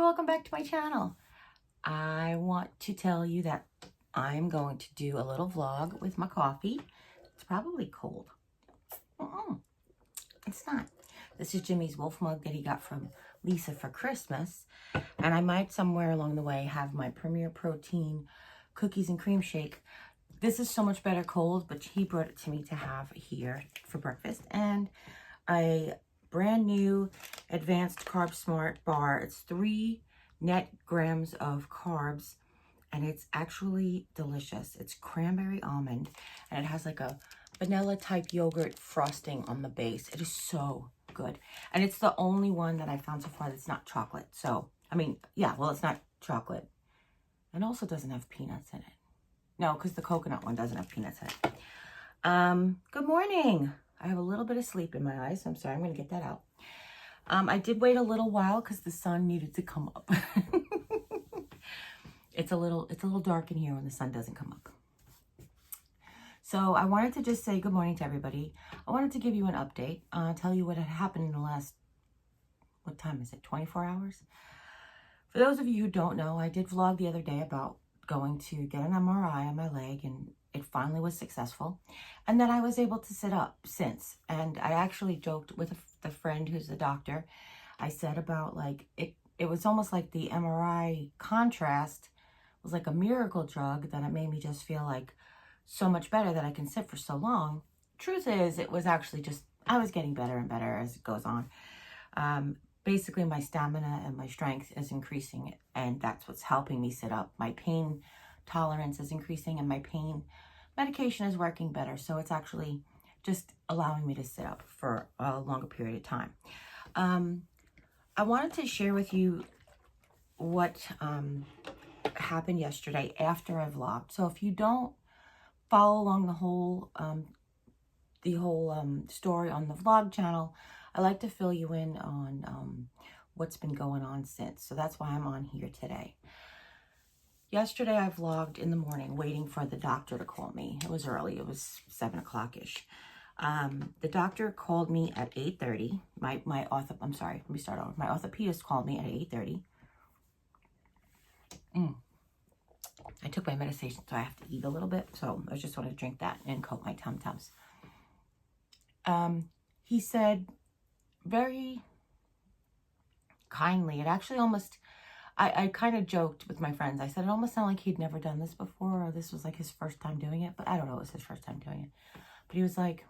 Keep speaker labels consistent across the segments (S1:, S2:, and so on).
S1: welcome back to my channel. I want to tell you that I'm going to do a little vlog with my coffee. It's probably cold. It's not. This is Jimmy's wolf mug that he got from Lisa for Christmas. And I might somewhere along the way have my Premier Protein cookies and cream shake. This is so much better cold, but he brought it to me to have here for breakfast. And a brand new Advanced Carb Smart bar. It's 3 net grams of carbs, and it's actually delicious. It's cranberry almond, and it has like a vanilla type yogurt frosting on the base. It is so good, and it's the only one that I found so far that's not chocolate. So I mean, yeah, well, it's not chocolate, and also doesn't have peanuts in it. No, because the coconut one doesn't have peanuts in it. Good morning. I have a little bit of sleep in my eyes, so I'm sorry. I'm going to get that out. I did wait a little while because the sun needed to come up. It's a little dark in here when the sun doesn't come up. So I wanted to just say good morning to everybody. I wanted to give you an update, tell you what had happened in the last, what time is it, 24 hours? For those of you who don't know, I did vlog the other day about going to get an MRI on my leg, and it finally was successful, and then I was able to sit up since. And I actually joked with the friend who's a doctor. I said about like it was almost like the MRI contrast was like a miracle drug, that it made me just feel like so much better that I can sit for so long. Truth is, it was actually just I was getting better and better as it goes on. Basically, my stamina and my strength is increasing, and that's what's helping me sit up. My pain tolerance is increasing, and my pain medication is working better. So it's actually just allowing me to sit up for a longer period of time. I wanted to share with you what happened yesterday after I vlogged. So if you don't follow along the whole story on the vlog channel, I like to fill you in on what's been going on since. So that's why I'm on here today. Yesterday, I vlogged in the morning waiting for the doctor to call me. It was early. It was 7 o'clock-ish. The doctor called me at 8:30. My orthopedist called me at 8:30. I took my medication, so I have to eat a little bit. So I just want to drink that and coat my tum-tums. He said very kindly, it actually almost... I kind of joked with my friends. I said it almost sounded like he'd never done this before, or this was like his first time doing it. But I don't know, it was his first time doing it. But he was like,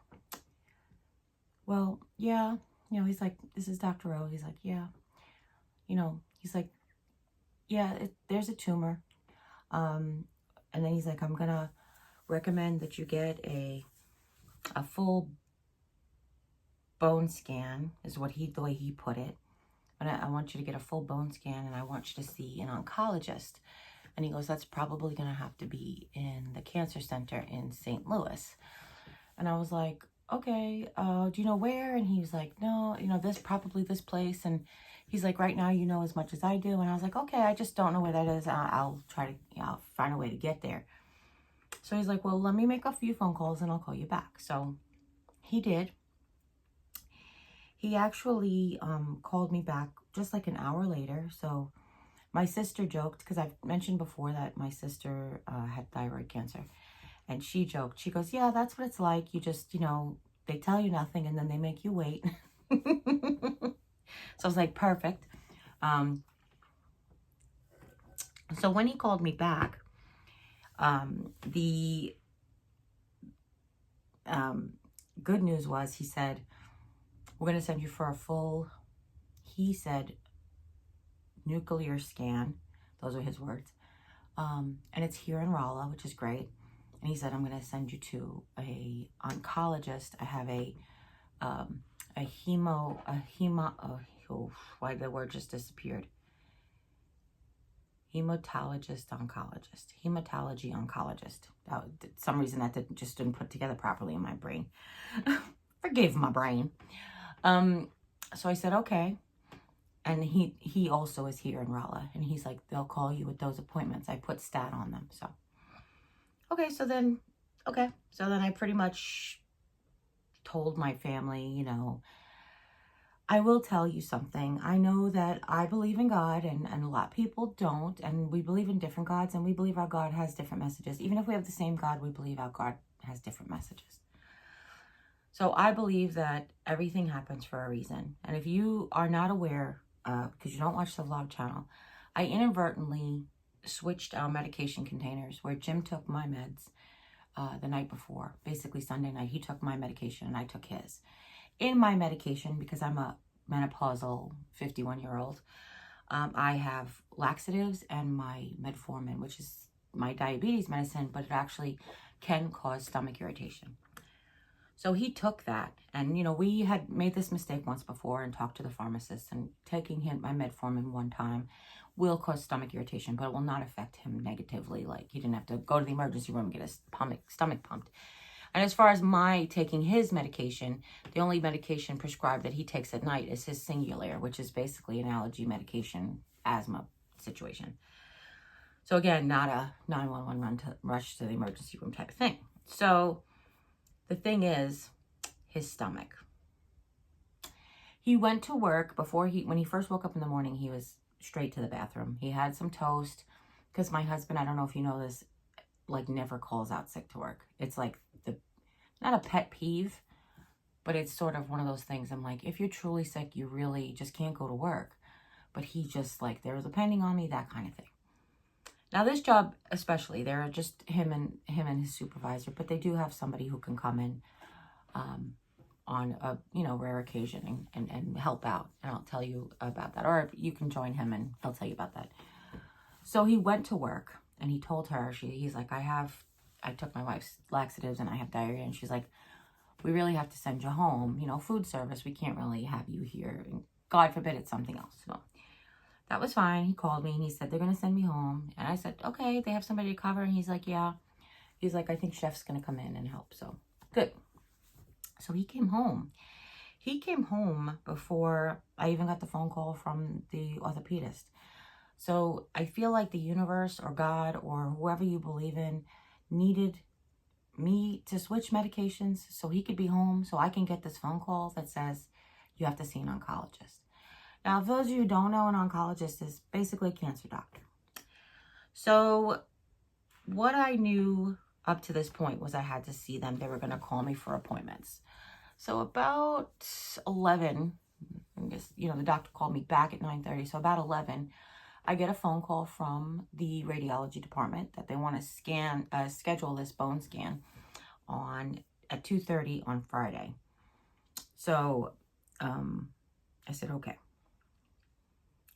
S1: well, yeah. You know, he's like, this is Dr. O. He's like, yeah. You know, he's like, yeah, there's a tumor. And then he's like, I'm going to recommend that you get a full bone scan, is what the way he put it. But I want you to get a full bone scan, and I want you to see an oncologist. And he goes, that's probably going to have to be in the cancer center in St. Louis. And I was like, okay, do you know where? And he was like, no, you know, probably this place. And he's like, right now, you know as much as I do. And I was like, okay, I just don't know where that is. I'll try to, I'll find a way to get there. So he's like, well, let me make a few phone calls and I'll call you back. So he did. He actually called me back just like an hour later. So my sister joked, because I've mentioned before that my sister had thyroid cancer. And she joked. She goes, yeah, that's what it's like. You just, you know, they tell you nothing and then they make you wait. So I was like, perfect. So when he called me back, the good news was, he said, we're going to send you for a full, he said, nuclear scan. Those are his words. And it's here in Rolla, which is great. And he said, I'm going to send you to a oncologist. I have why the word just disappeared. Hematology oncologist. Some reason that just didn't put together properly in my brain. Forgive my brain. So I said, okay. And he also is here in Rolla. And he's like, they'll call you with those appointments. I put stat on them. So, so then I pretty much told my family, you know, I will tell you something. I know that I believe in God, and a lot of people don't, and we believe in different gods, and we believe our God has different messages. Even if we have the same God, we believe our God has different messages. So I believe that everything happens for a reason. And if you are not aware, because you don't watch the vlog channel, I inadvertently switched our medication containers where Jim took my meds the night before. Basically Sunday night, he took my medication and I took his. In my medication, because I'm a menopausal 51-year-old, I have laxatives and my metformin, which is my diabetes medicine, but it actually can cause stomach irritation. So he took that, and, you know, we had made this mistake once before and talked to the pharmacist, and taking him my metformin one time will cause stomach irritation, but it will not affect him negatively. Like, he didn't have to go to the emergency room and get his stomach pumped. And as far as my taking his medication, the only medication prescribed that he takes at night is his Singulair, which is basically an allergy medication, asthma situation. So again, not a 911 rush to the emergency room type of thing. So the thing is, his stomach. He went to work when he first woke up in the morning, he was straight to the bathroom. He had some toast, because my husband, I don't know if you know this, like, never calls out sick to work. It's like not a pet peeve, but it's sort of one of those things. I'm like, if you're truly sick, you really just can't go to work. But he just, like, there's a pending on me, that kind of thing. Now, this job especially, they're just him and his supervisor, but they do have somebody who can come in on a, you know, rare occasion and help out. And I'll tell you about that. Or you can join him and he'll tell you about that. So he went to work and he told her, he's like, I took my wife's laxatives and I have diarrhea. And she's like, we really have to send you home. You know, food service, we can't really have you here. And God forbid it's something else. So that was fine. He called me and he said, they're going to send me home. And I said, okay, they have somebody to cover. And he's like, yeah. He's like, I think Chef's going to come in and help. So good. So he came home. He came home before I even got the phone call from the orthopedist. So I feel like the universe or God or whoever you believe in needed me to switch medications so he could be home, so I can get this phone call that says you have to see an oncologist. Now, for those of you who don't know, an oncologist is basically a cancer doctor. So what I knew up to this point was I had to see them. They were going to call me for appointments. So about 11, I guess, you know, the doctor called me back at 9:30. So about 11, I get a phone call from the radiology department that they want to schedule this bone scan at 2:30 on Friday. So I said, okay.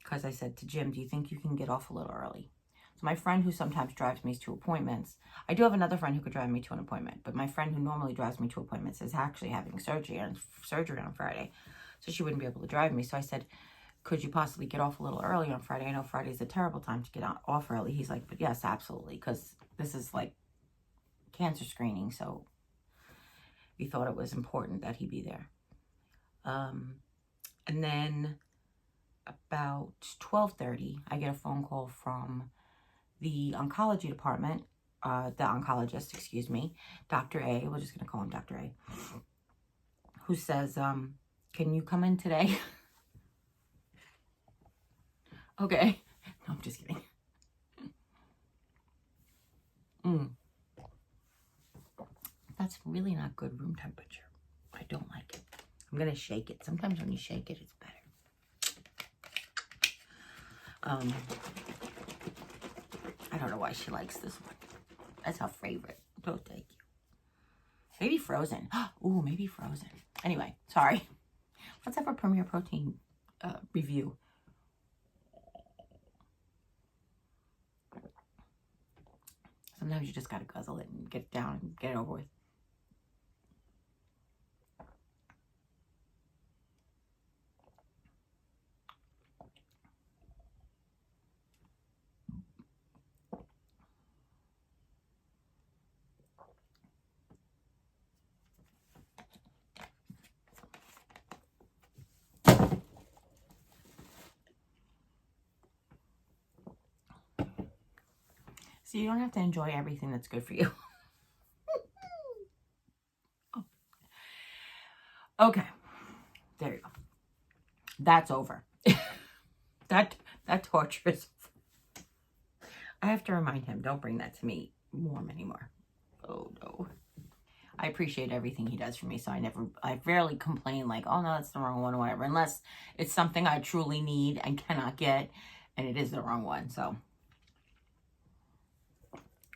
S1: Because I said to Jim, do you think you can get off a little early? So my friend who sometimes drives me to appointments, I do have another friend who could drive me to an appointment, but my friend who normally drives me to appointments is actually having surgery on Friday. So she wouldn't be able to drive me. So I said, could you possibly get off a little early on Friday? I know Friday's a terrible time to get off early. He's like, but yes, absolutely. Because this is like cancer screening. So we thought it was important that he be there. And then about 12:30, I get a phone call from the oncology department, the oncologist, excuse me, Dr. A, we're just going to call him Dr. A, who says, can you come in today? Okay. No, I'm just kidding. That's really not good room temperature. I don't like it. I'm going to shake it. Sometimes when you shake it, it's better. I don't know why she likes this one. That's her favorite. Oh, thank you. Maybe frozen. Ooh, maybe frozen. Anyway, sorry. Let's have a Premier Protein review. Sometimes you just gotta guzzle it and get it down and get it over with. So you don't have to enjoy everything that's good for you. Oh. Okay, there you go. That's over. that torture is over. I have to remind him, don't bring that to me warm anymore. Oh no. I appreciate everything he does for me, so I rarely complain like, oh no, that's the wrong one or whatever, unless it's something I truly need and cannot get, and it is the wrong one. So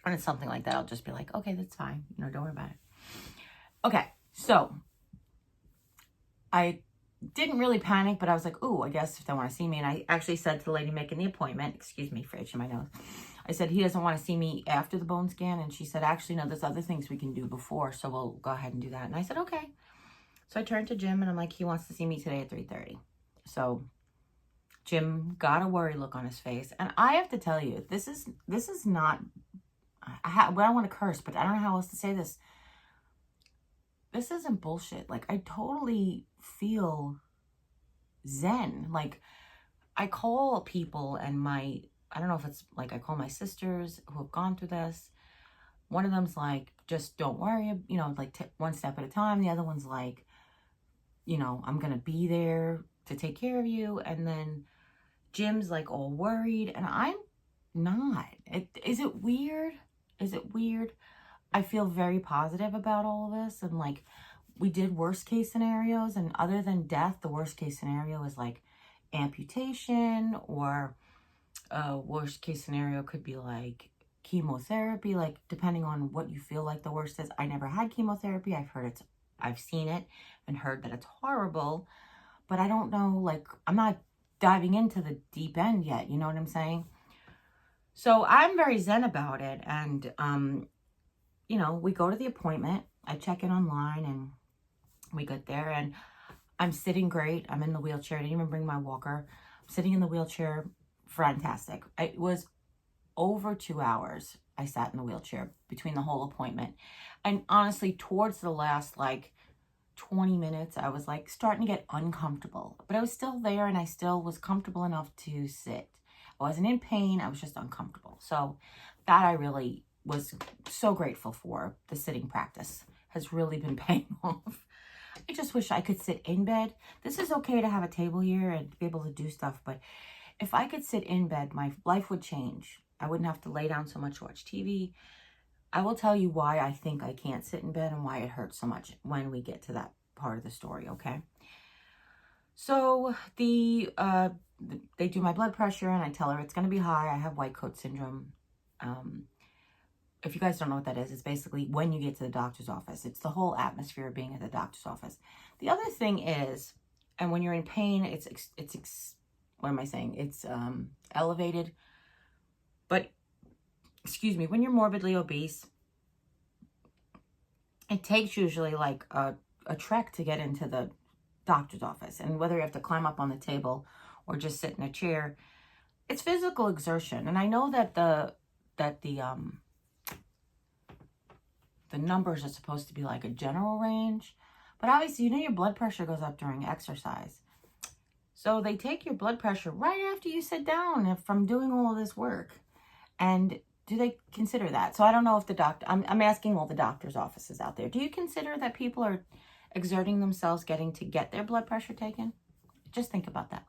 S1: when it's something like that, I'll just be like, okay, that's fine. You know, don't worry about it. Okay, so I didn't really panic, but I was like, ooh, I guess if they want to see me. And I actually said to the lady making the appointment, excuse me for itching my nose. I said, he doesn't want to see me after the bone scan. And she said, actually, no, there's other things we can do before. So we'll go ahead and do that. And I said, okay. So I turned to Jim and I'm like, he wants to see me today at 3:30. So Jim got a worried look on his face. And I have to tell you, this is not, I don't want to curse, but I don't know how else to say this. This isn't bullshit. Like, I totally feel zen. Like, I call people and I don't know if it's like I call my sisters who have gone through this. One of them's like, just don't worry, you know, like one step at a time. The other one's like, you know, I'm going to be there to take care of you. And then Jim's like all worried and I'm not. Is it weird? Is it weird? I feel very positive about all of this. And like, we did worst case scenarios, and other than death, the worst case scenario is like amputation, or worst case scenario could be like chemotherapy, like depending on what you feel like the worst is. I never had chemotherapy. I've seen it and heard that it's horrible, but I don't know, like, I'm not diving into the deep end yet. You know what I'm saying? So I'm very zen about it. And, you know, we go to the appointment, I check in online and we get there and I'm sitting great. I'm in the wheelchair. I didn't even bring my walker. I'm sitting in the wheelchair. Fantastic. It was over 2 hours I sat in the wheelchair between the whole appointment. And honestly, towards the last like 20 minutes, I was like starting to get uncomfortable. But I was still there and I still was comfortable enough to sit. I wasn't in pain. I was just uncomfortable. So that I really was so grateful for. The sitting practice has really been paying off. I just wish I could sit in bed. This is okay to have a table here and be able to do stuff, but if I could sit in bed, my life would change. I wouldn't have to lay down so much to watch TV. I will tell you why I think I can't sit in bed and why it hurts so much when we get to that part of the story, okay? So they do my blood pressure and I tell her it's going to be high. I have white coat syndrome. If you guys don't know what that is, it's basically when you get to the doctor's office. It's the whole atmosphere of being at the doctor's office. The other thing is, and when you're in pain, what am I saying? It's elevated. But, excuse me, when you're morbidly obese, it takes usually like a trek to get into the doctor's office. And whether you have to climb up on the table or just sit in a chair, it's physical exertion. And I know that the numbers are supposed to be like a general range, but obviously, you know, your blood pressure goes up during exercise. So they take your blood pressure right after you sit down from doing all of this work. And do they consider that? So I don't know if I'm asking all the doctor's offices out there. Do you consider that people are exerting themselves to get their blood pressure taken? Just think about that.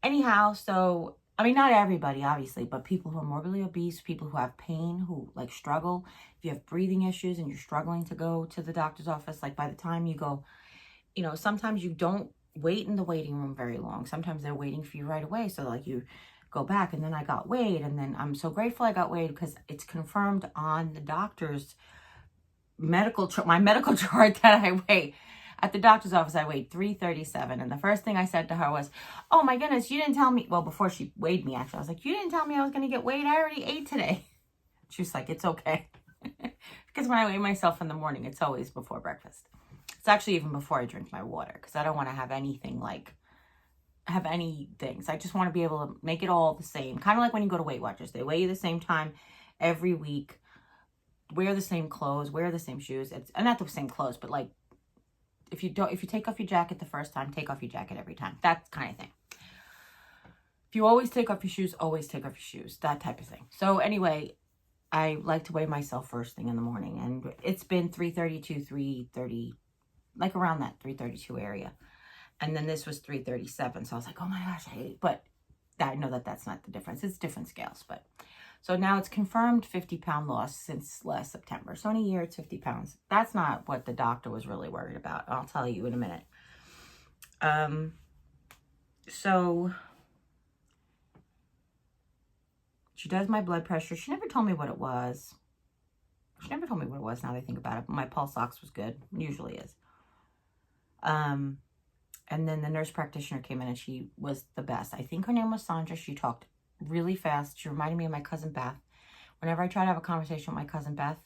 S1: Anyhow, so, I mean, not everybody, obviously, but people who are morbidly obese, people who have pain, who like struggle. If you have breathing issues and you're struggling to go to the doctor's office, like by the time you go, you know, sometimes you don't wait in the waiting room very long. Sometimes they're waiting for you right away. So like you go back, and then I got weighed, and then I'm so grateful I got weighed because it's confirmed on the doctor's my medical chart that I weigh. At the doctor's office, I weighed 337. And the first thing I said to her was, oh my goodness, you didn't tell me. Well, before she weighed me, actually, I was like, you didn't tell me I was going to get weighed. I already ate today. She was like, it's okay. Because when I weigh myself in the morning, it's always before breakfast. It's actually even before I drink my water, because I don't want to have anything So I just want to be able to make it all the same. Kind of like when you go to Weight Watchers. They weigh you the same time every week. Wear the same clothes. Wear the same shoes. And not the same clothes, but like, if you take off your jacket the first time, take off your jacket every time. That kind of thing. If you always take off your shoes, always take off your shoes. That type of thing. So anyway, I like to weigh myself first thing in the morning. And it's been 332, 330, like around that 332 area. And then this was 337. So I was like, oh my gosh, but I know that that's not the difference. It's different scales. But so now it's confirmed 50-pound loss since last September. So in a year, it's 50 pounds. That's not what the doctor was really worried about. I'll tell you in a minute. So she does my blood pressure. She never told me what it was. She never told me what it was now that I think about it. My pulse ox was good. It usually is. And then the nurse practitioner came in and she was the best. I think her name was Sandra. She talked really fast. She reminded me of my cousin Beth. Whenever I try to have a conversation with my cousin Beth,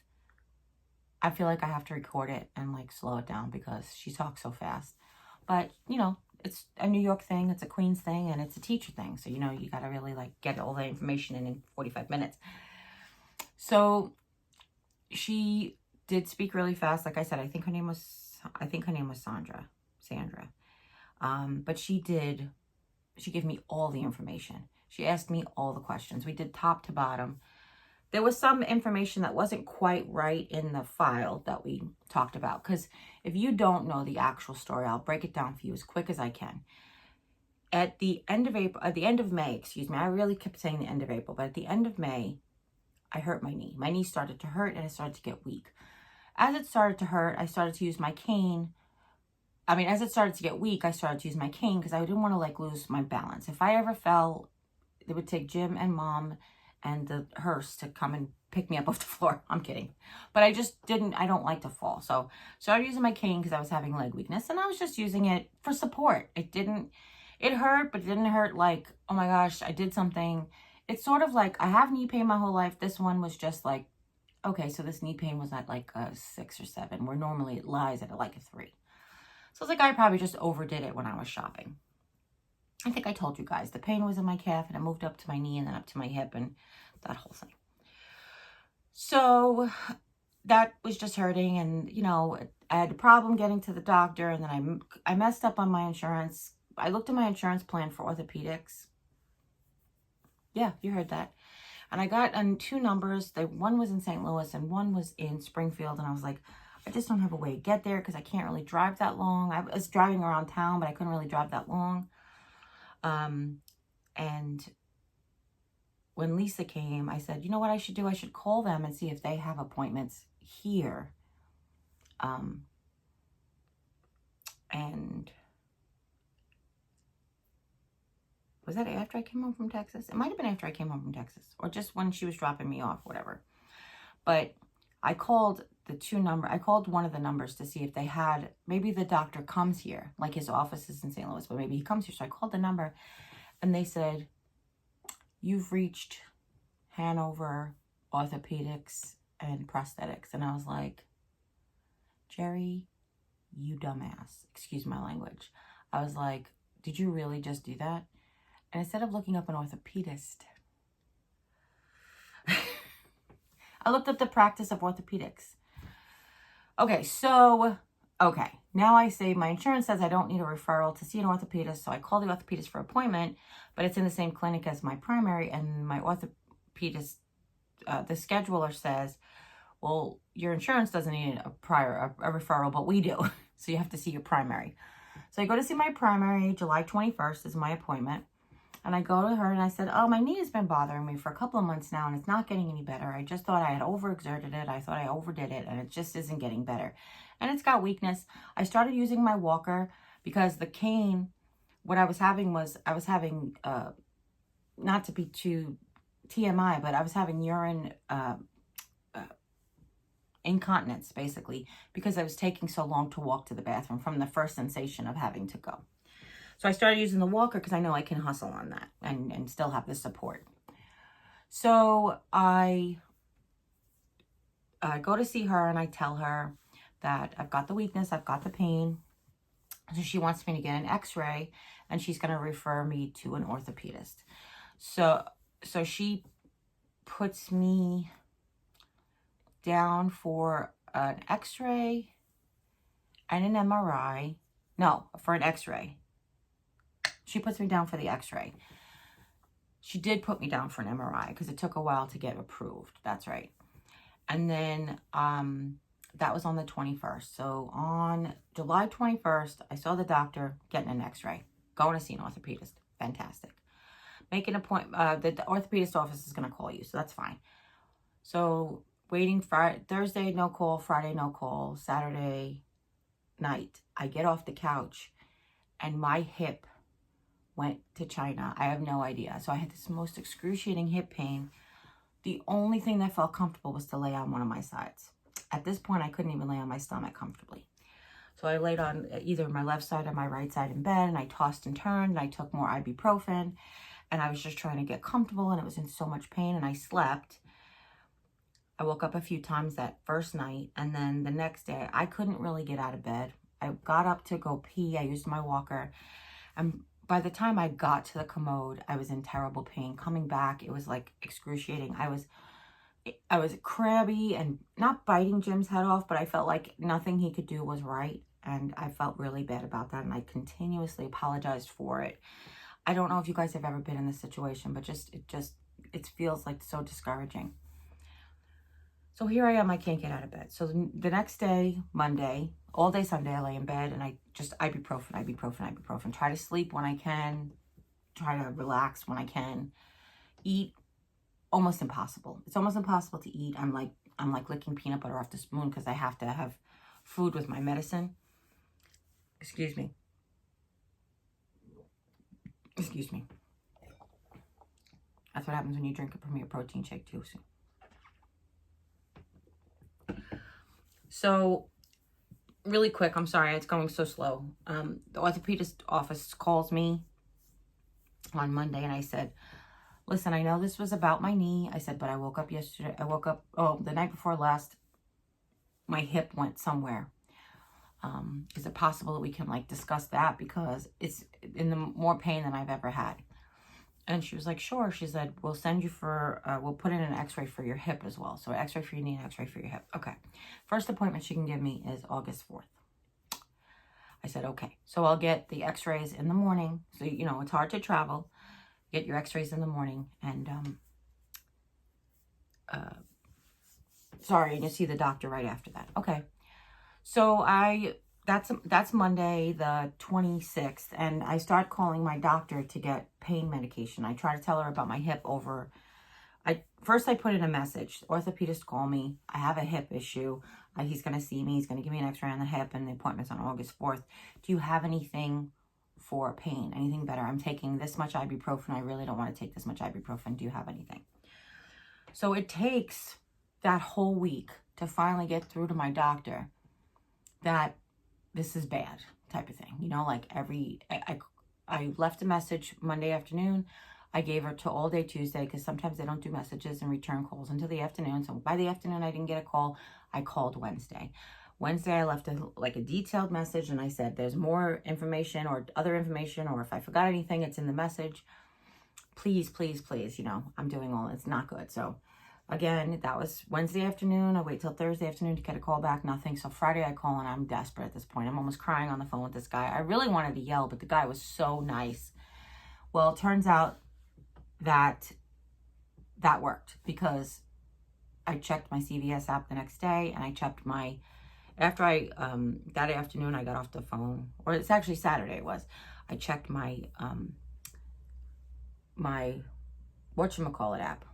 S1: I feel like I have to record it and like slow it down because she talks so fast. But, you know, it's a New York thing, it's a Queens thing, and it's a teacher thing. So, you know, you got to really like get all the information in 45 minutes. So she did speak really fast. Like I said, I think her name was Sandra. But she gave me all the information. She asked me all the questions. We did top to bottom. There was some information that wasn't quite right in the file that we talked about. Because if you don't know the actual story, I'll break it down for you as quick as I can. At the end of May, excuse me, I really kept saying the end of April, but at the end of May, I hurt my knee. My knee started to hurt and it started to get weak. As it started to hurt, I started to use my cane. As it started to get weak, I started to use my cane because I didn't want to like lose my balance. If I ever fell, it would take Jim and Mom and the hearse to come and pick me up off the floor. I'm kidding. But I don't like to fall. So started using my cane because I was having leg weakness and I was just using it for support. It hurt, but it didn't hurt like, oh my gosh, I did something. It's sort of like, I have knee pain my whole life. This one was just like, okay, so this knee pain was at like a 6 or 7, where normally it lies at like a 3. So it's like I probably just overdid it when I was shopping. I think I told you guys, the pain was in my calf and it moved up to my knee and then up to my hip and that whole thing. So that was just hurting, and you know, I had a problem getting to the doctor, and then I messed up on my insurance. I looked at my insurance plan for orthopedics. Yeah, you heard that. And I got 2 numbers. One was in St. Louis and one was in Springfield, and I was like, I just don't have a way to get there because I can't really drive that long. I was driving around town, but I couldn't really drive that long. And when Lisa came, I said, you know what I should do? I should call them and see if they have appointments here. And was that after I came home from Texas? It might have been after I came home from Texas, or just when she was dropping me off, whatever. But I called one of the numbers to see if they had, maybe the doctor comes here, like his office is in St. Louis, but maybe he comes here. So I called the number and they said, you've reached Hanover Orthopedics and Prosthetics. And I was like, Jerry, you dumbass. Excuse my language. I was like, did you really just do that? And instead of looking up an orthopedist, I looked up the practice of orthopedics. Okay, now I say my insurance says I don't need a referral to see an orthopedist, so I call the orthopedist for appointment, but it's in the same clinic as my primary, and my orthopedist, the scheduler says, well, your insurance doesn't need a referral, but we do, so you have to see your primary. So I go to see my primary, July 21st is my appointment. And I go to her and I said, oh, my knee has been bothering me for a couple of months now and it's not getting any better. I just thought I had overexerted it. I thought I overdid it and it just isn't getting better. And it's got weakness. I started using my walker because the cane, what I was having was, not to be too TMI, but I was having urine incontinence basically because I was taking so long to walk to the bathroom from the first sensation of having to go. So I started using the walker because I know I can hustle on that and still have the support. So I go to see her and I tell her that I've got the weakness, I've got the pain. So she wants me to get an x-ray and she's going to refer me to an orthopedist. So she puts me down for an x-ray and an MRI. No, for an x-ray. She puts me down for the x-ray. She did put me down for an MRI because it took a while to get approved. That's right. And then that was on the 21st. So on July 21st, I saw the doctor, getting an x-ray, going to see an orthopedist. Fantastic. Make an appointment. The orthopedist office is going to call you, so that's fine. So waiting Thursday, no call. Friday, no call. Saturday night, I get off the couch and my hip went to China. I have no idea. So I had this most excruciating hip pain. The only thing that felt comfortable was to lay on one of my sides. At this point, I couldn't even lay on my stomach comfortably. So I laid on either my left side or my right side in bed, and I tossed and turned, and I took more ibuprofen, and I was just trying to get comfortable, and it was in so much pain, and I slept. I woke up a few times that first night, and then the next day, I couldn't really get out of bed. I got up to go pee. I used my walker, and by the time I got to the commode, I was in terrible pain. Coming back, it was like excruciating. I was crabby and not biting Jim's head off, but I felt like nothing he could do was right. And I felt really bad about that. And I continuously apologized for it. I don't know if you guys have ever been in this situation, but it feels like so discouraging. So here I am, I can't get out of bed. So the next day, Monday, all day Sunday, I lay in bed and I just ibuprofen. Try to sleep when I can. Try to relax when I can. Eat, almost impossible. It's almost impossible to eat. I'm like licking peanut butter off the spoon because I have to have food with my medicine. Excuse me. That's what happens when you drink a Premier Protein shake too. So, really quick, I'm sorry, it's going so slow. The orthopedist office calls me on Monday and I said, listen, I know this was about my knee. I said, but I woke up yesterday. The night before last, my hip went somewhere. Is it possible that we can discuss that? Because it's in the more pain than I've ever had. And she was like, sure. She said, we'll send you we'll put in an x-ray for your hip as well. So x-ray for your knee and x-ray for your hip. Okay. First appointment she can give me is August 4th. I said, okay. So I'll get the x-rays in the morning. So, it's hard to travel. Get your x-rays in the morning. And, and you see the doctor right after that. Okay. So that's Monday, the 26th, and I start calling my doctor to get pain medication. I try to tell her about my hip First I put in a message. The orthopedist called me. I have a hip issue. He's going to see me. He's going to give me an x-ray on the hip, and the appointment's on August 4th. Do you have anything for pain? Anything better? I'm taking this much ibuprofen. I really don't want to take this much ibuprofen. Do you have anything? So it takes that whole week to finally get through to my doctor that this is bad type of thing. I left a message Monday afternoon. I gave her to all day Tuesday because sometimes they don't do messages and return calls until the afternoon. So by the afternoon, I didn't get a call. I called Wednesday. Wednesday, I left a detailed message and I said, there's more information or other information, or if I forgot anything, it's in the message. Please, please, please, I'm doing all, it's not good. So again, that was Wednesday afternoon. I wait till Thursday afternoon to get a call back, nothing. So Friday I call and I'm desperate at this point. I'm almost crying on the phone with this guy. I really wanted to yell, but the guy was so nice. Well, it turns out that worked because I checked my CVS app the next day and I checked that afternoon I got off the phone, or it's actually Saturday it was. I checked my whatchamacallit app.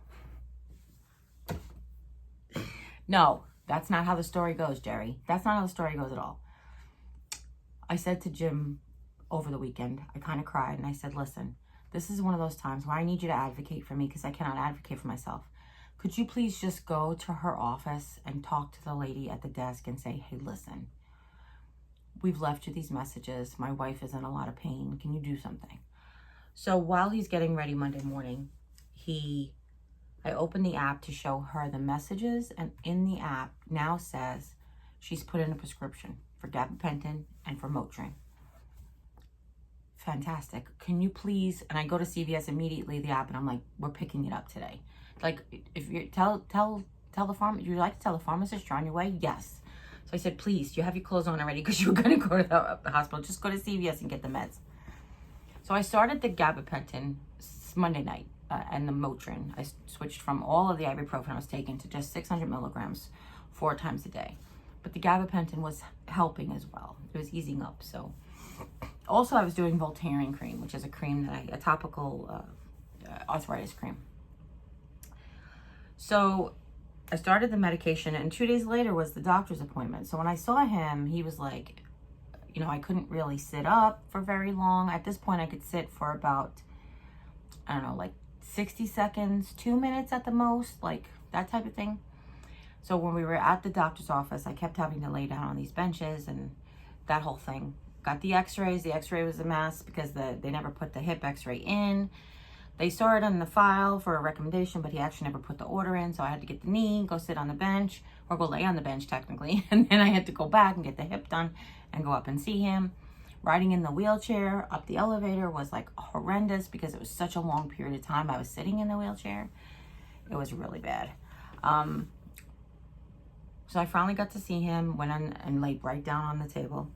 S1: No, that's not how the story goes, Jerry. That's not how the story goes at all. I said to Jim over the weekend, I kind of cried, and I said, listen, this is one of those times where I need you to advocate for me because I cannot advocate for myself. Could you please just go to her office and talk to the lady at the desk and say, hey, listen, we've left you these messages. My wife is in a lot of pain. Can you do something? So while he's getting ready Monday morning, I opened the app to show her the messages, and in the app now says she's put in a prescription for gabapentin and for Motrin. Fantastic. Can you please, and I go to CVS immediately, the app, and I'm like, we're picking it up today. If you tell the farm, you like to tell the pharmacist you're on your way? Yes. So I said, please, do you have your clothes on already? Because you were going to go to the hospital. Just go to CVS and get the meds. So I started the gabapentin Monday night. And the Motrin. I switched from all of the ibuprofen I was taking to just 600 milligrams 4 times a day. but the gabapentin was helping as well. It was easing up. So also I was doing Voltaren cream, which is a cream that a topical arthritis cream. So I started the medication, and 2 days later was the doctor's appointment. So when I saw him, he was like, you know, I couldn't really sit up for very long. At this point, I could sit for about, I don't know, like 60 seconds, 2 minutes at the most, like that type of thing. So when we were at the doctor's office, I kept having to lay down on these benches and that whole thing. Got the x-rays. The x-ray was a mess because they never put the hip x-ray in. They saw it on the file for a recommendation, but he actually never put the order in. So I had to get the knee, go sit on the bench, or go lay on the bench technically. And then I had to go back and get the hip done and go up and see him. Riding in the wheelchair up the elevator was like horrendous because it was such a long period of time I was sitting in the wheelchair. It was really bad. So I finally got to see him, went on and laid right down on the table.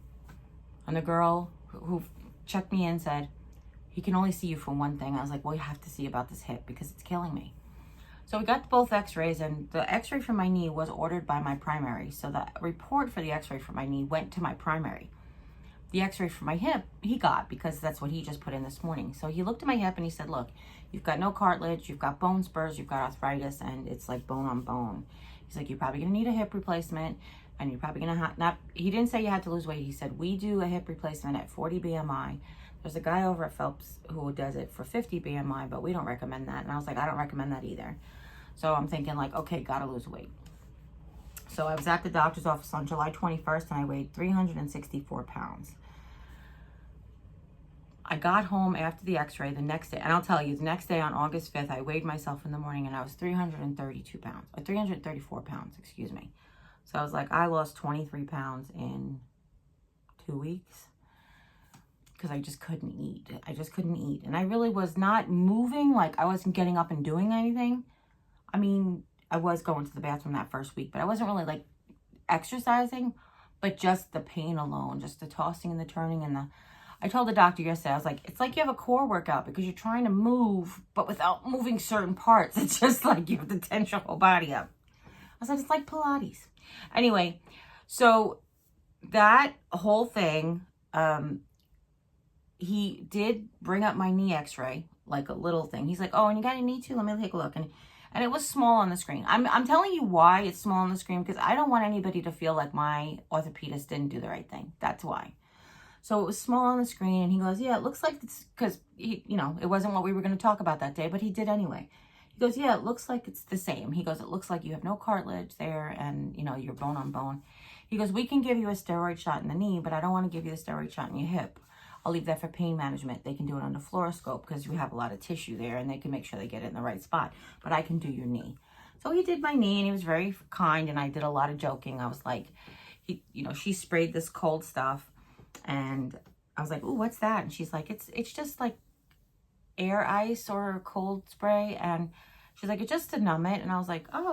S1: And the girl who checked me in said, he can only see you for one thing. I was like, well, you have to see about this hip because it's killing me. So we got both x-rays, and the x-ray for my knee was ordered by my primary. So the report for the x-ray for my knee went to my primary. The x-ray for my hip, he got because that's what he just put in this morning. So he looked at my hip and he said, look, you've got no cartilage, you've got bone spurs, you've got arthritis, and it's like bone on bone. He's like, you're probably going to need a hip replacement, and you're probably going to he didn't say you had to lose weight. He said, we do a hip replacement at 40 BMI. There's a guy over at Phelps who does it for 50 BMI, but we don't recommend that. And I was like, I don't recommend that either. So I'm thinking like, okay, gotta lose weight. So I was at the doctor's office on July 21st, and I weighed 364 pounds. I got home after the x-ray the next day, and I'll tell you, the next day on August 5th, I weighed myself in the morning, and I was 334 pounds, excuse me. So I was like, I lost 23 pounds in 2 weeks because I just couldn't eat. I just couldn't eat. And I really was not moving, like I wasn't getting up and doing anything. I mean, I was going to the bathroom that first week, but I wasn't really like exercising, but just the pain alone, just the tossing and the turning and I told the doctor yesterday, I was like, it's like you have a core workout because you're trying to move, but without moving certain parts. It's just like you have to tense your whole body up. I was like, it's like Pilates. Anyway, so that whole thing, he did bring up my knee x-ray, like a little thing. He's like, oh, and you got a knee too? Let me take a look. And it was small on the screen. I'm telling you why it's small on the screen, because I don't want anybody to feel like my orthopedist didn't do the right thing. That's why. So it was small on the screen, and he goes, yeah, it looks like it's, because, you know, it wasn't what we were going to talk about that day, but he did anyway. He goes, yeah, it looks like it's the same. He goes, it looks like you have no cartilage there, and, you know, you're bone on bone. He goes, we can give you a steroid shot in the knee, but I don't want to give you the steroid shot in your hip. I'll leave that for pain management. They can do it under fluoroscope because you have a lot of tissue there, and they can make sure they get it in the right spot. But I can do your knee. So he did my knee, and he was very kind, and I did a lot of joking. I was like, she sprayed this cold stuff, and I was like, ooh, what's that? And she's like, it's just like air ice or cold spray. And she's like, it's just to numb it. And I was like, oh,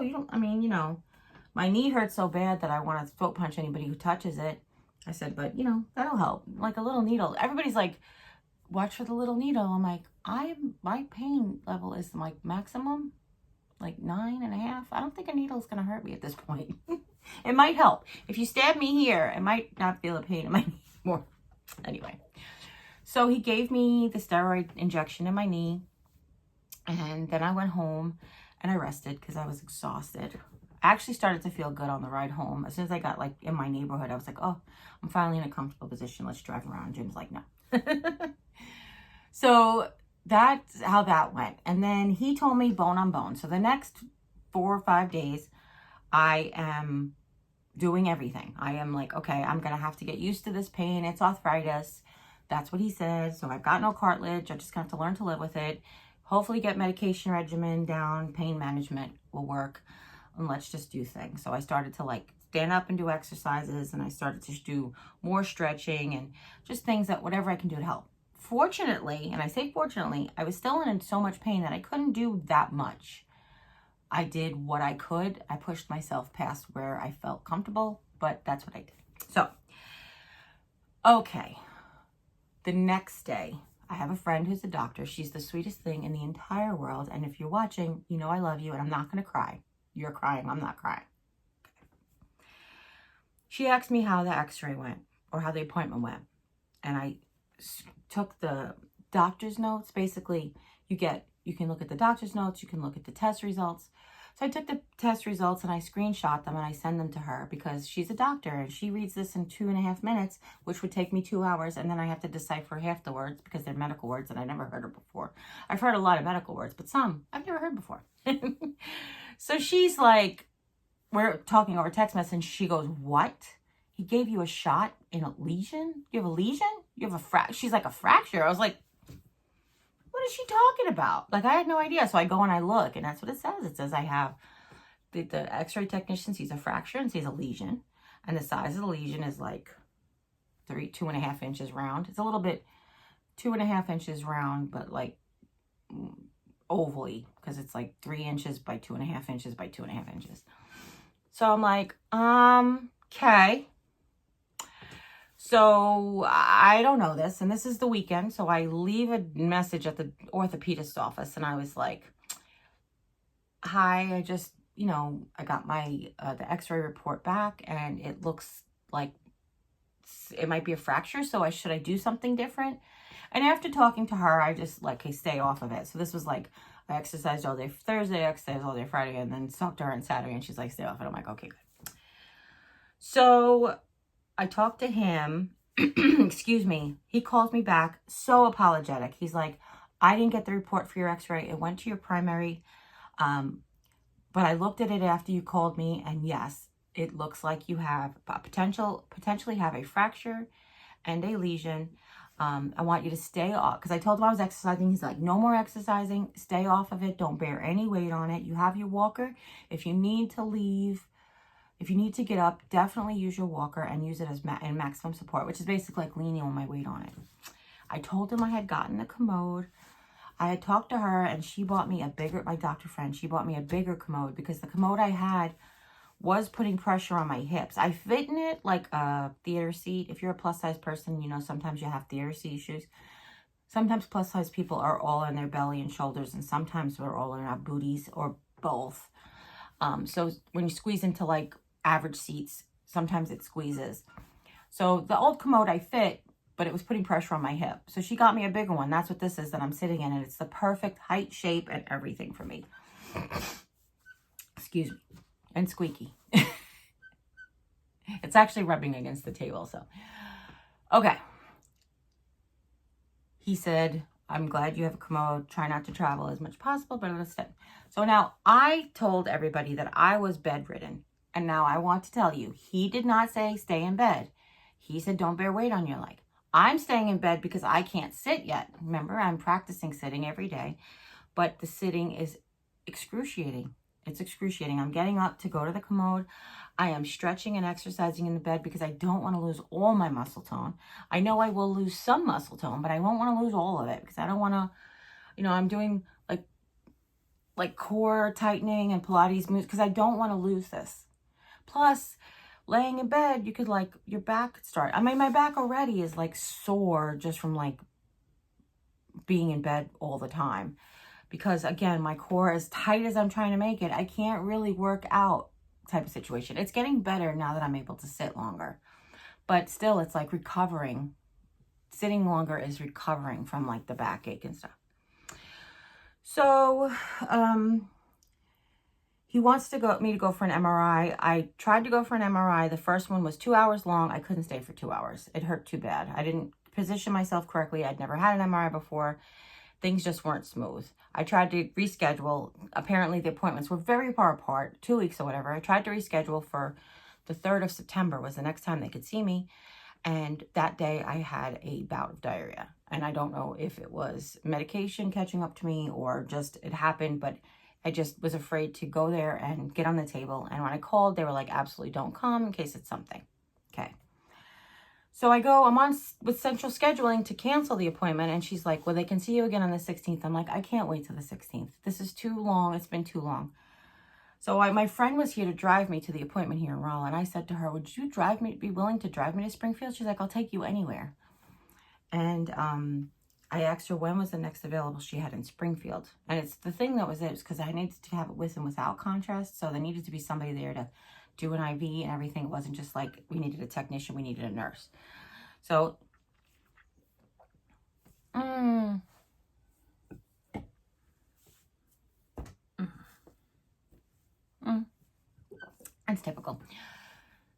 S1: my knee hurts so bad that I want to throat punch anybody who touches it. I said, but, that'll help. Like a little needle. Everybody's like, watch for the little needle. I'm like, my pain level is like maximum, like 9.5. I don't think a needle is going to hurt me at this point. It might help. If you stab me here, I might not feel the pain in my knee more. Anyway, so he gave me the steroid injection in my knee. And then I went home and I rested because I was exhausted. I actually started to feel good on the ride home. As soon as I got like in my neighborhood, I was like, oh, I'm finally in a comfortable position. Let's drive around. Jim's like, no. So that's how that went. And then he told me bone on bone. So the next 4 or 5 days, I am doing everything. I am like, okay, I'm going to have to get used to this pain. It's arthritis. That's what he said. So I've got no cartilage. I just have to learn to live with it. Hopefully get medication regimen down. Pain management will work. And let's just do things. So I started to like stand up and do exercises, and I started to do more stretching and just things that whatever I can do to help. Fortunately, and I say fortunately, I was still in so much pain that I couldn't do that much. I did what I could. I pushed myself past where I felt comfortable, but that's what I did. So, okay. The next day, I have a friend who's a doctor. She's the sweetest thing in the entire world. And if you're watching, you know I love you, and I'm not going to cry. You're crying. I'm not crying. she asked me how the x-ray went or how the appointment went. And I took the doctor's notes. Basically, you can look at the doctor's notes, you can look at the test results. So I took the test results and I screenshot them and I send them to her because she's a doctor and she reads this in 2.5 minutes, which would take me 2 hours. And then I have to decipher half the words because they're medical words and I never heard her before. I've heard a lot of medical words, but some I've never heard before. So she's like, we're talking over text message. She goes, what? He gave you a shot in a lesion? You have a lesion? You have a She's like, a fracture. I was like, what is she talking about? Like, I had no idea. So I go and I look, and that's what it says. It says I have, the x-ray technician sees a fracture and sees a lesion. And the size of the lesion is like 2.5 inches round. It's a little bit 2.5 inches round, but like ovally, because it's like 3 inches by 2.5 inches by 2.5 inches. So I'm like, okay. So I don't know this, and this is the weekend, so I leave a message at the orthopedist's office, and I was like, hi, I just, I got my, the x-ray report back, and it looks like it might be a fracture, so should I do something different? And after talking to her, I just, like, hey, stay off of it. So this was like, I exercised all day Thursday, I exercised all day Friday, and then talked to her on Saturday, and she's like, stay off it. I'm like, okay, good. So I talked to him, excuse me, he calls me back, so apologetic. He's like, I didn't get the report for your x-ray. It went to your primary, but I looked at it after you called me, and yes, it looks like you have potentially have a fracture and a lesion. I want you to stay off, because I told him I was exercising. He's like, no more exercising, stay off of it, don't bear any weight on it. You have your walker. If you need to leave, if you need to get up, definitely use your walker and use it as in maximum support, which is basically like leaning on my weight on it. I told him I had gotten the commode. I had talked to her, and she bought me a bigger, my doctor friend, she bought me a bigger commode because the commode I had was putting pressure on my hips. I fit in it like a theater seat. If you're a plus size person, sometimes you have theater seat issues. Sometimes plus size people are all in their belly and shoulders, and sometimes we're all in our booties or both. So when you squeeze into like average seats, sometimes it squeezes. So the old commode I fit, but it was putting pressure on my hip. So she got me a bigger one. That's what this is that I'm sitting in, and it's the perfect height, shape, and everything for me. Excuse me. And squeaky. It's actually rubbing against the table, so. Okay. He said, I'm glad you have a commode. Try not to travel as much as possible, but understand. So now I told everybody that I was bedridden. And now I want to tell you, he did not say stay in bed. He said don't bear weight on your leg. I'm staying in bed because I can't sit yet. Remember, I'm practicing sitting every day, but the sitting is excruciating. It's excruciating. I'm getting up to go to the commode. I am stretching and exercising in the bed because I don't want to lose all my muscle tone. I know I will lose some muscle tone, but I won't want to lose all of it because I don't want to, I'm doing like core tightening and Pilates moves because I don't want to lose this. Plus, laying in bed, you could your back could start. I mean, my back already is like sore just from like being in bed all the time. Because again, my core, as tight as I'm trying to make it, I can't really work out type of situation. It's getting better now that I'm able to sit longer. But still, it's like recovering. Sitting longer is recovering from like the backache and stuff. So, he wants me to go for an MRI. I tried to go for an MRI. The first one was 2 hours long. I couldn't stay for 2 hours. It hurt too bad. I didn't position myself correctly. I'd never had an MRI before. Things just weren't smooth. I tried to reschedule. Apparently the appointments were very far apart, 2 weeks or whatever. I tried to reschedule for the 3rd of September was the next time they could see me. And that day I had a bout of diarrhea. And I don't know if it was medication catching up to me or just it happened, but I just was afraid to go there and get on the table. And when I called, they were like, absolutely don't come in case it's something. Okay. So I'm on with central scheduling to cancel the appointment. And she's like, well, they can see you again on the 16th. I'm like, I can't wait till the 16th. This is too long. It's been too long. So my friend was here to drive me to the appointment here in Raleigh. And I said to her, would you be willing to drive me to Springfield? She's like, I'll take you anywhere. And I asked her when was the next available she had in Springfield. And it's the thing that was it was because I needed to have it with and without contrast. So there needed to be somebody there to do an IV and everything. It wasn't just like we needed a technician, we needed a nurse. So, That's typical.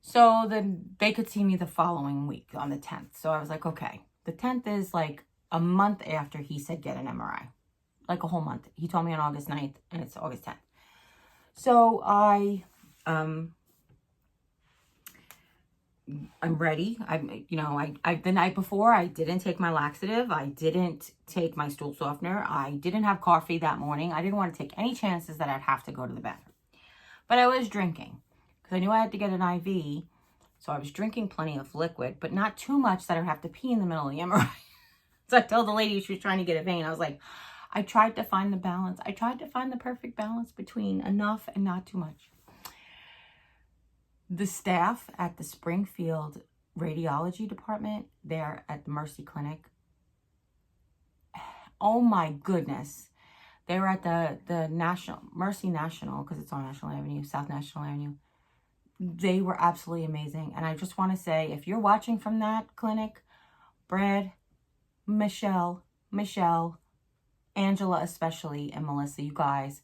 S1: So then they could see me the following week on the 10th. So I was like, okay, the 10th is like a month after he said get an MRI. Like a whole month. He told me on August 9th and it's August 10th. So I'm ready. The night before I didn't take my laxative. I didn't take my stool softener. I didn't have coffee that morning. I didn't want to take any chances that I'd have to go to the bathroom. But I was drinking because I knew I had to get an IV. So I was drinking plenty of liquid, but not too much that I'd have to pee in the middle of the MRI. So I told the lady she was trying to get a vein. I was like, I tried to find the balance. I tried to find the perfect balance between enough and not too much. The staff at the Springfield radiology department there at the Mercy Clinic, oh my goodness. They were at the Mercy National, because it's on National Avenue, South National Avenue. They were absolutely amazing. And I just want to say, if you're watching from that clinic, Brad, Michelle, Angela especially, and Melissa, you guys,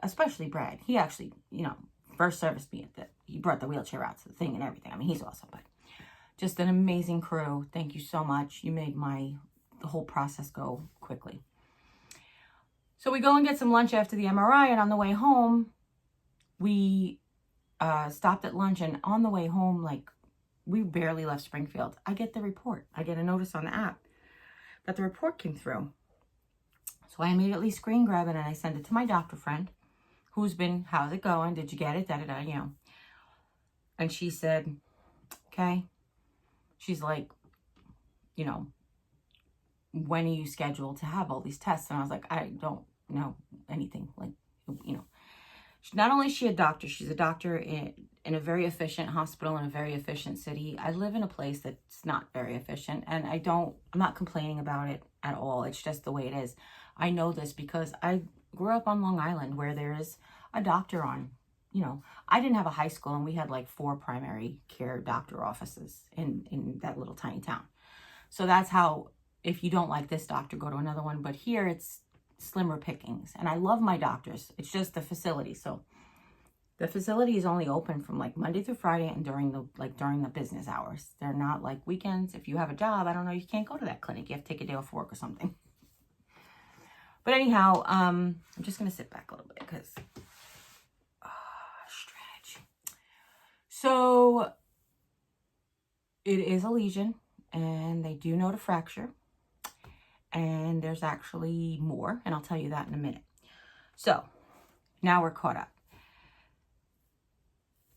S1: especially Brad. He actually, first serviced me he brought the wheelchair out to the thing and everything. I mean, he's awesome, but just an amazing crew. Thank you so much. You made the whole process go quickly. So we go and get some lunch after the MRI, and on the way home, we stopped at lunch, and on the way home, we barely left Springfield. I get the report. I get a notice on the app that the report came through. So I immediately screen grab it and I send it to my doctor friend, how's it going? Did you get it? Da-da-da, And she said, okay. She's like, when are you scheduled to have all these tests? And I was like, I don't know anything. Not only is she a doctor, she's a doctor in a very efficient hospital in a very efficient city. I live in a place that's not very efficient, and I'm not complaining about it at all. It's just the way it is. I know this because I grew up on Long Island where there is a doctor on, I didn't have a high school, and we had 4 primary care doctor offices in that little tiny town. So that's how, if you don't like this doctor, go to another one. But here it's slimmer pickings. And I love my doctors. It's just the facility. So the facility is only open from Monday through Friday and during the business hours. They're not like weekends. If you have a job, I don't know, you can't go to that clinic. You have to take a day off work or something. But anyhow, I'm just going to sit back a little bit because stretch. So it is a lesion, and they do note a fracture. And there's actually more, and I'll tell you that in a minute. So now we're caught up.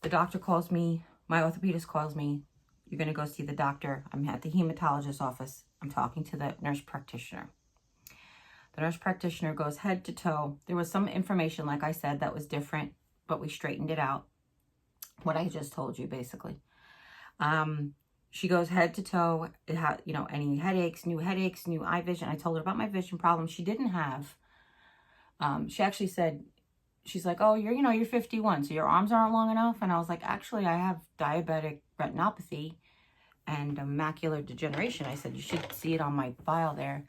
S1: The doctor calls me, my orthopedist calls me, you're going to go see the doctor. I'm at the hematologist's office. I'm talking to the nurse practitioner. The nurse practitioner goes head to toe. There was some information, like I said, that was different, but we straightened it out. What I just told you, basically. She goes head to toe, any headaches, new eye vision. I told her about my vision problem. She didn't have, she actually said, she's like, oh, you're 51, so your arms aren't long enough. And I was like, actually, I have diabetic retinopathy and macular degeneration. I said, you should see it on my file there.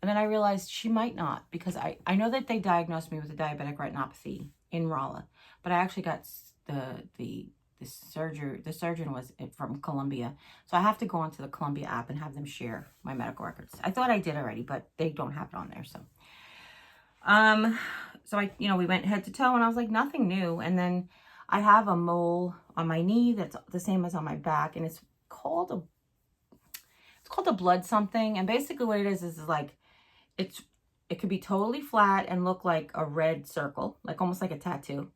S1: And then I realized she might not, because I know that they diagnosed me with a diabetic retinopathy in Rolla, but I actually got the surgeon was from Columbia. So I have to go onto the Columbia app and have them share my medical records. I thought I did already, but they don't have it on there. So we went head to toe, and I was like, nothing new. And then I have a mole on my knee that's the same as on my back, and it's called a blood something. And basically what it is it could be totally flat and look like a red circle, almost like a tattoo.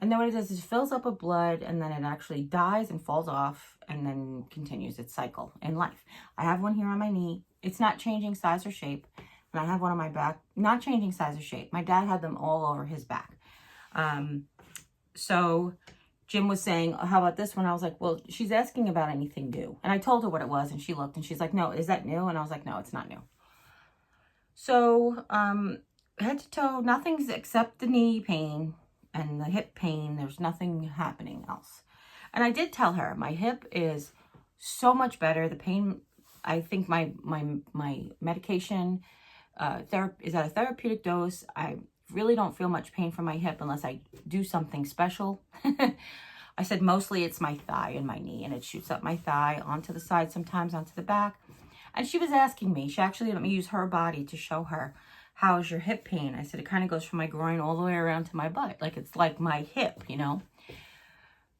S1: And then what it does is it fills up with blood, and then it actually dies and falls off and then continues its cycle in life. I have one here on my knee. It's not changing size or shape. And I have one on my back, not changing size or shape. My dad had them all over his back. So Jim was saying, oh, how about this one? I was like, well, she's asking about anything new. And I told her what it was, and she looked, and she's like, no, is that new? And I was like, no, it's not new. So head to toe, nothing's except the knee pain. and the hip pain. There's nothing happening else. And I did tell her my hip is so much better. The pain, I think my medication is at a therapeutic dose. I really don't feel much pain from my hip unless I do something special. I said mostly it's my thigh and my knee, and it shoots up my thigh onto the side, sometimes onto the back. And she was asking me, she actually let me use her body to show her, how's your hip pain? I said, it kind of goes from my groin all the way around to my butt. Like, it's like my hip, you know?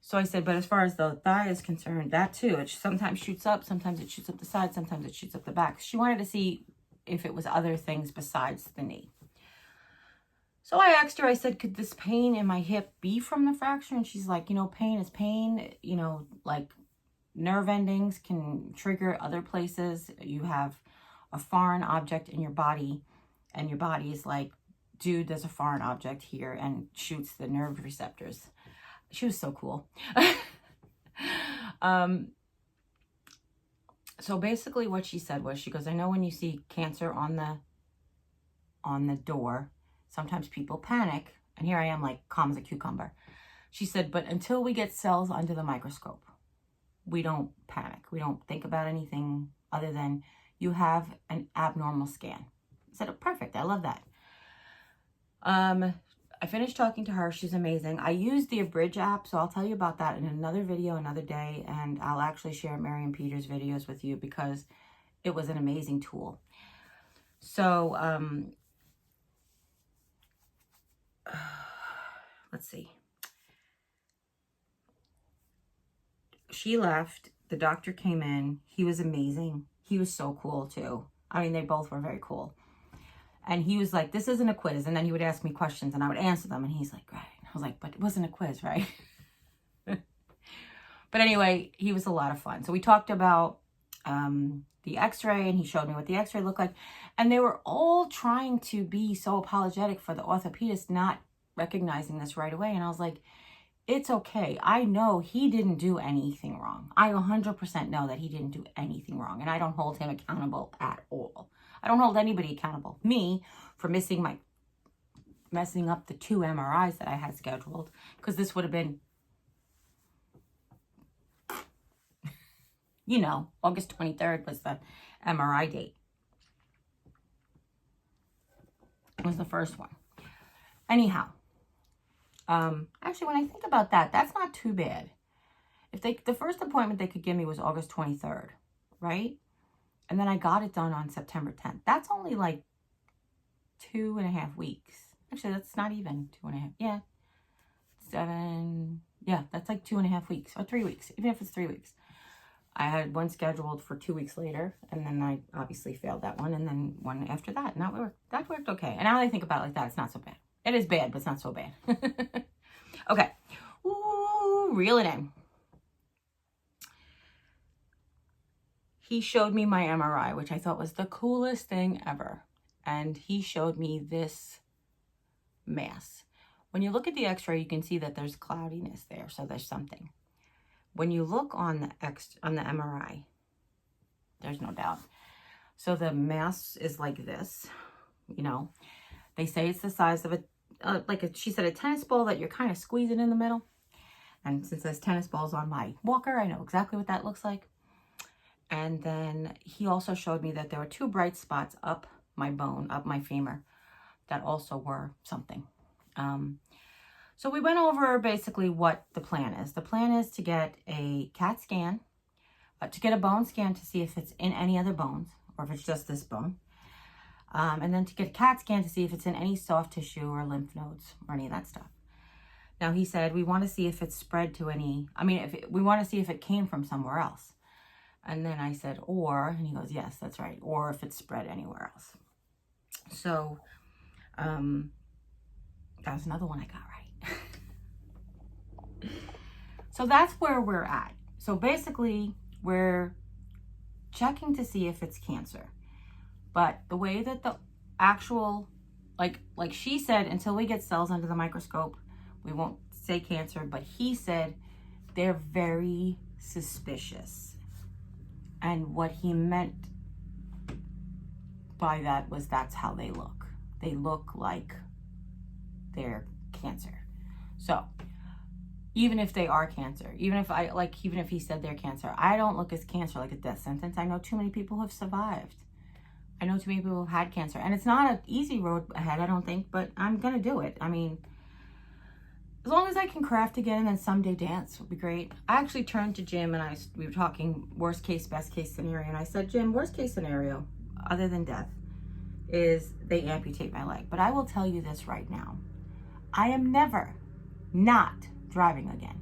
S1: So I said, but as far as the thigh is concerned, that too, it sometimes shoots up, sometimes it shoots up the side, sometimes it shoots up the back. She wanted to see if it was other things besides the knee. So I asked her, I said, could this pain in my hip be from the fracture? And she's like, you know, pain is pain. You know, like nerve endings can trigger other places. You have a foreign object in your body, and your body is like, dude, there's a foreign object here, and shoots the nerve receptors. She was so cool. So basically what she said was, she goes, I know when you see cancer on the door, sometimes people panic. And here I am, like calm as a cucumber. She said, but until we get cells under the microscope, we don't panic. We don't think about anything other than you have an abnormal scan. I said, oh, perfect. I love that. I finished talking to her. She's amazing. I use the Abridge app, so I'll tell you about that in another video, another day. And I'll actually share Marion Peters' videos with you because it was an amazing tool. So, let's see. She left. The doctor came in. He was amazing. He was so cool too. I mean, they both were very cool. And he was like, this isn't a quiz. And then he would ask me questions and I would answer them. And he's like, right. I was like, but it wasn't a quiz, right? But anyway, he was a lot of fun. So we talked about the x-ray, and he showed me what the x-ray looked like. And they were all trying to be so apologetic for the orthopedist not recognizing this right away. And I was like, it's okay. I know he didn't do anything wrong. I 100% know that he didn't do anything wrong. And I don't hold him accountable at all. I don't hold anybody accountable. Me for messing up the 2 MRIs that I had scheduled, because this would have been, you know, August 23rd was the MRI date. It was the first one. Anyhow, actually, when I think about that, that's not too bad. If the first appointment they could give me was August 23rd, right? And then I got it done on September 10th. That's only like 2.5 weeks. Actually, that's not even 2.5. Yeah. 7. Yeah, that's like 2.5 weeks or 3 weeks, even if it's 3 weeks. I had one scheduled for 2 weeks later, and then I obviously failed that one, and then one after that. And that worked okay. And now that I think about it like that, it's not so bad. It is bad, but it's not so bad. Okay. Ooh, reel it in. He showed me my MRI, which I thought was the coolest thing ever. And he showed me this mass. When you look at the x-ray, you can see that there's cloudiness there, so there's something. When you look on the MRI, there's no doubt. So the mass is like this, you know. They say it's the size of she said, a tennis ball that you're kind of squeezing in the middle. And since there's tennis balls on my walker, I know exactly what that looks like. And then he also showed me that there were 2 bright spots up my bone, up my femur, that also were something. So we went over basically what the plan is. The plan is to get a CAT scan, to get a bone scan to see if it's in any other bones, or if it's just this bone. And then to get a CAT scan to see if it's in any soft tissue or lymph nodes or any of that stuff. Now, he said, we want to see if it's spread to we want to see if it came from somewhere else. And then I said, and he goes, yes, that's right. Or if it's spread anywhere else. So, that was another one I got right. So that's where we're at. So basically, we're checking to see if it's cancer. But the way that the actual, like she said, until we get cells under the microscope, we won't say cancer. But he said they're very suspicious. And what he meant by that was that's how they look. They look like they're cancer. So even if they are cancer, even if he said they're cancer, I don't look at cancer like a death sentence. I know too many people who have survived. I know too many people who've had cancer. And it's not an easy road ahead, I don't think, but I'm going to do it. I mean, as long as I can craft again and then someday dance would be great. I actually turned to Jim and we were talking worst case, best case scenario. And I said, Jim, worst case scenario, other than death, is they amputate my leg. But I will tell you this right now. I am never not driving again.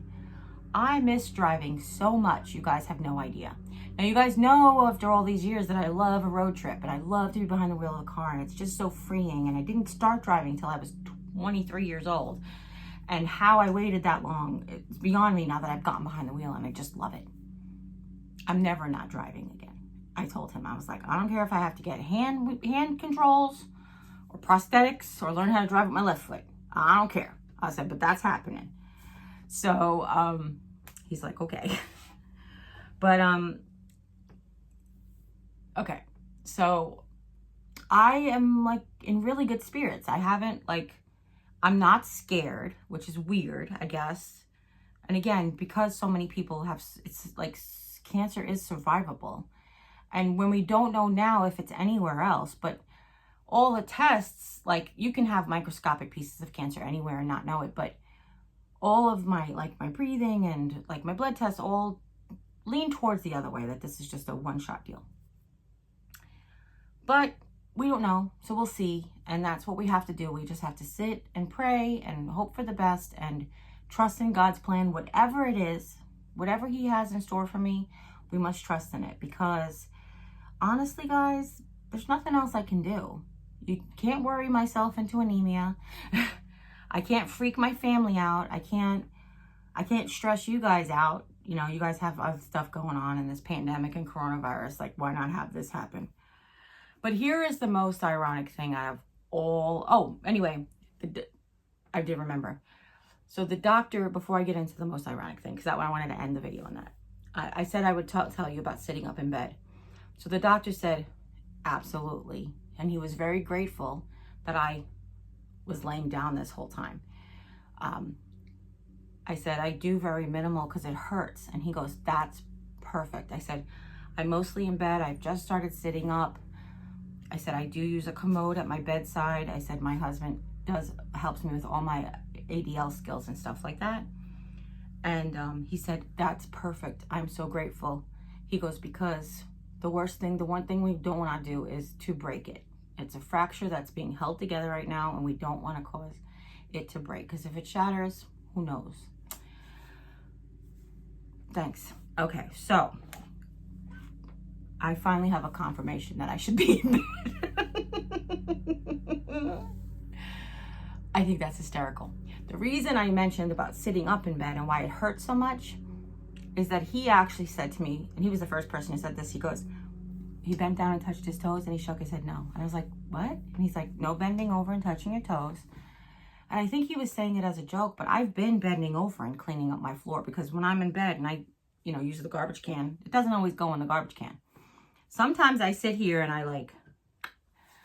S1: I miss driving so much, you guys have no idea. Now, you guys know after all these years that I love a road trip and I love to be behind the wheel of a car, and it's just so freeing. And I didn't start driving until I was 23 years old. And how I waited that long, it's beyond me now that I've gotten behind the wheel, and I just love it. I'm never not driving again. I told him, I was like, I don't care if I have to get hand controls or prosthetics or learn how to drive with my left foot. I don't care. I said, but that's happening. So he's like, okay. But okay. So I am like in really good spirits. I'm not scared, which is weird, I guess. And again, because so many people it's like cancer is survivable. And when we don't know now if it's anywhere else, but all the tests, like you can have microscopic pieces of cancer anywhere and not know it, but all of my breathing and like my blood tests all lean towards the other way, that this is just a one-shot deal. But we don't know, so we'll see. And that's what we have to do. We just have to sit and pray and hope for the best and trust in God's plan, whatever it is, whatever he has in store for me, we must trust in it. Because honestly, guys, there's nothing else I can do. You can't worry myself into anemia. I can't freak my family out. I can't stress you guys out. You know, you guys have other stuff going on in this pandemic and coronavirus. Like, why not have this happen? But here is the most ironic thing out of all. Oh, anyway, I did remember. So the doctor, before I get into the most ironic thing, because that one I wanted to end the video on that. I said I would tell you about sitting up in bed. So the doctor said, absolutely. And he was very grateful that I was laying down this whole time. I said, I do very minimal because it hurts. And he goes, that's perfect. I said, I'm mostly in bed. I've just started sitting up. I said, I do use a commode at my bedside. I said, my husband helps me with all my ADL skills and stuff like that. And he said, that's perfect. I'm so grateful. He goes, because the one thing we don't want to do is to break it. It's a fracture that's being held together right now, and we don't want to cause it to break. Because if it shatters, who knows? Thanks. Okay, so I finally have a confirmation that I should be in bed. I think that's hysterical. The reason I mentioned about sitting up in bed and why it hurts so much is that he actually said to me, and he was the first person who said this, he goes, he bent down and touched his toes, and he shook his head no. And I was like, what? And he's like, no bending over and touching your toes. And I think he was saying it as a joke, but I've been bending over and cleaning up my floor, because when I'm in bed and I, use the garbage can, it doesn't always go in the garbage can. Sometimes I sit here and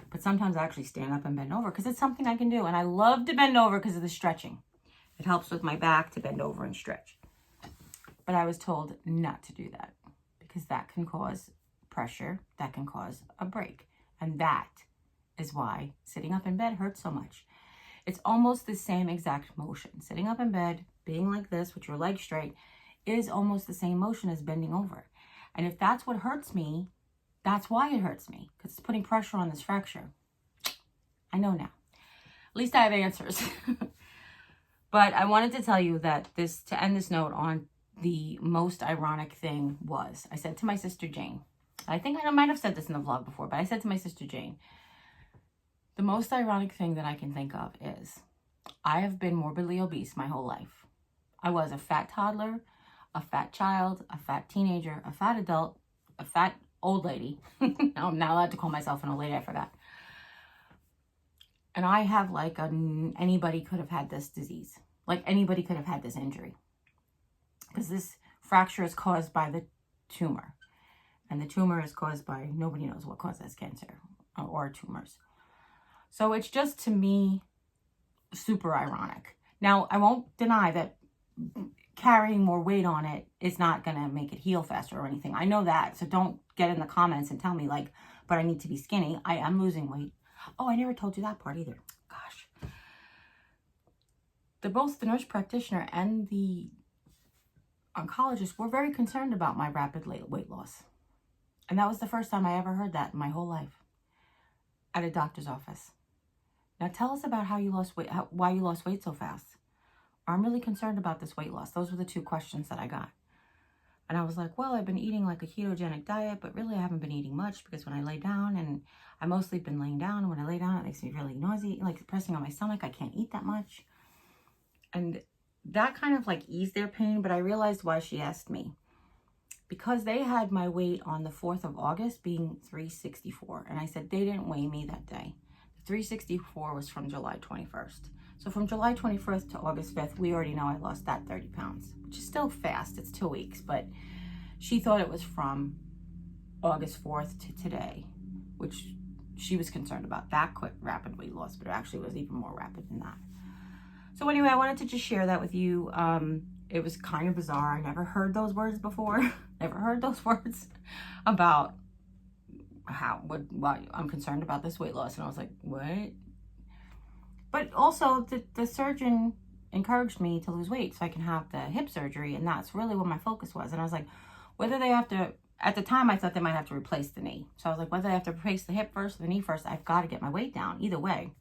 S1: but sometimes I actually stand up and bend over because it's something I can do. And I love to bend over because of the stretching. It helps with my back to bend over and stretch. But I was told not to do that because that can cause pressure, that can cause a break. And that is why sitting up in bed hurts so much. It's almost the same exact motion. Sitting up in bed, being like this with your legs straight, is almost the same motion as bending over. And if that's what hurts me, that's why it hurts me, because it's putting pressure on this fracture. I know now. At least I have answers. But I wanted to tell you that to end this note on the most ironic thing was, I said to my sister Jane, I think I might have said this in the vlog before, but I said to my sister Jane, the most ironic thing that I can think of is I have been morbidly obese my whole life. I was a fat toddler, a fat child, a fat teenager, a fat adult, a fat old lady. Now I'm not allowed to call myself an old lady, I forgot. And I have anybody could have had this disease. Like anybody could have had this injury. Because this fracture is caused by the tumor. And the tumor is caused by, nobody knows what causes cancer or tumors. So it's just, to me, super ironic. Now, I won't deny that carrying more weight on it is not going to make it heal faster or anything. I know that. So don't get in the comments and tell me like, but I need to be skinny. I am losing weight. Oh, I never told you that part either. Gosh. Both the nurse practitioner and the oncologist were very concerned about my rapid weight loss. And that was the first time I ever heard that in my whole life at a doctor's office. Now tell us about how you lost weight, why you lost weight so fast. I'm really concerned about this weight loss. Those were the two questions that I got. And I was like, well, I've been eating like a ketogenic diet, but really I haven't been eating much because when I lay down, and I mostly been laying down, and when I lay down, it makes me really noisy, like pressing on my stomach. I can't eat that much. And that kind of like eased their pain, but I realized why she asked me. Because they had my weight on the 4th of August being 364. And I said, they didn't weigh me that day. The 364 was from July 21st. So from July 21st to August 5th, we already know I lost that 30 pounds, which is still fast. It's 2 weeks, but she thought it was from August 4th to today, which she was concerned about that quick, rapid weight loss, but it actually was even more rapid than that. So anyway, I wanted to just share that with you. It was kind of bizarre. I never heard those words before. Never heard those words about why I'm concerned about this weight loss. And I was like, what? But also the surgeon encouraged me to lose weight so I can have the hip surgery. And that's really what my focus was. And I was like, whether they have to, at the time I thought they might have to replace the knee. So I was like, whether they have to replace the hip first or the knee first, I've got to get my weight down either way.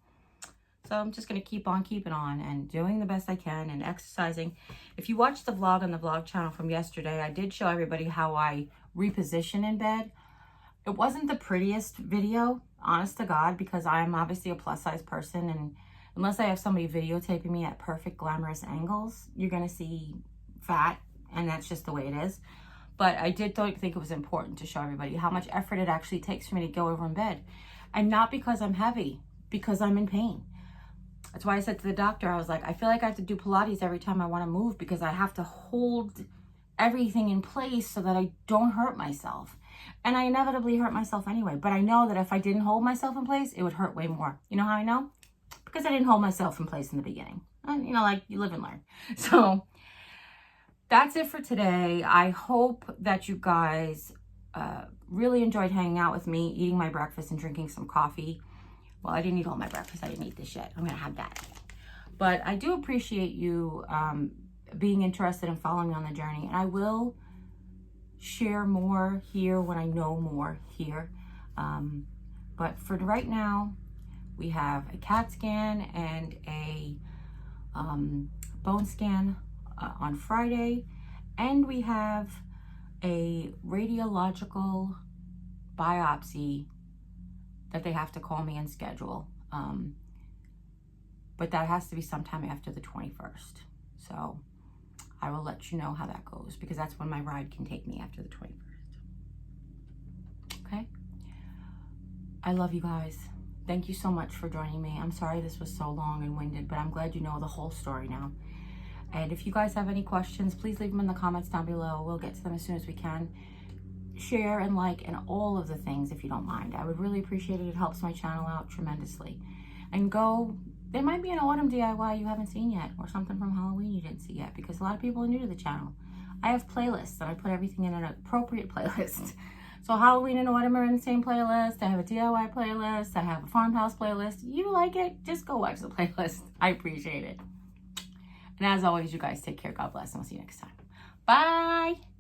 S1: So I'm just going to keep on keeping on and doing the best I can and exercising. If you watched the vlog on the vlog channel from yesterday, I did show everybody how I reposition in bed. It wasn't the prettiest video, honest to God, because I'm obviously a plus size person, and unless I have somebody videotaping me at perfect glamorous angles, you're going to see fat, and that's just the way it is. But I did think it was important to show everybody how much effort it actually takes for me to go over in bed. And not because I'm heavy, because I'm in pain. That's why I said to the doctor, I was like, I feel like I have to do Pilates every time I want to move because I have to hold everything in place so that I don't hurt myself. And I inevitably hurt myself anyway. But I know that if I didn't hold myself in place, it would hurt way more. You know how I know? Because I didn't hold myself in place in the beginning. And, you know, like you live and learn. So that's it for today. I hope that you guys really enjoyed hanging out with me, eating my breakfast and drinking some coffee. Well, I didn't eat all my breakfast. I didn't eat this yet. I'm going to have that. But I do appreciate you being interested in following me on the journey. And I will share more here when I know more here. But for right now, we have a CAT scan and a bone scan on Friday. And we have a radiological biopsy that they have to call me and schedule. But that has to be sometime after the 21st. So I will let you know how that goes because that's when my ride can take me after the 21st. Okay? I love you guys. Thank you so much for joining me. I'm sorry this was so long and winded, but I'm glad you know the whole story now. And if you guys have any questions, please leave them in the comments down below. We'll get to them as soon as we can. Share and like and all of the things if you don't mind. I would really appreciate it. It helps my channel out tremendously. And there might be an autumn DIY you haven't seen yet or something from Halloween you didn't see yet because a lot of people are new to the channel. I have playlists and I put everything in an appropriate playlist. So Halloween and autumn are in the same playlist. I have a DIY playlist. I have a farmhouse playlist. You like it? Just go watch the playlist. I appreciate it. And as always, you guys take care. God bless and we'll see you next time. Bye.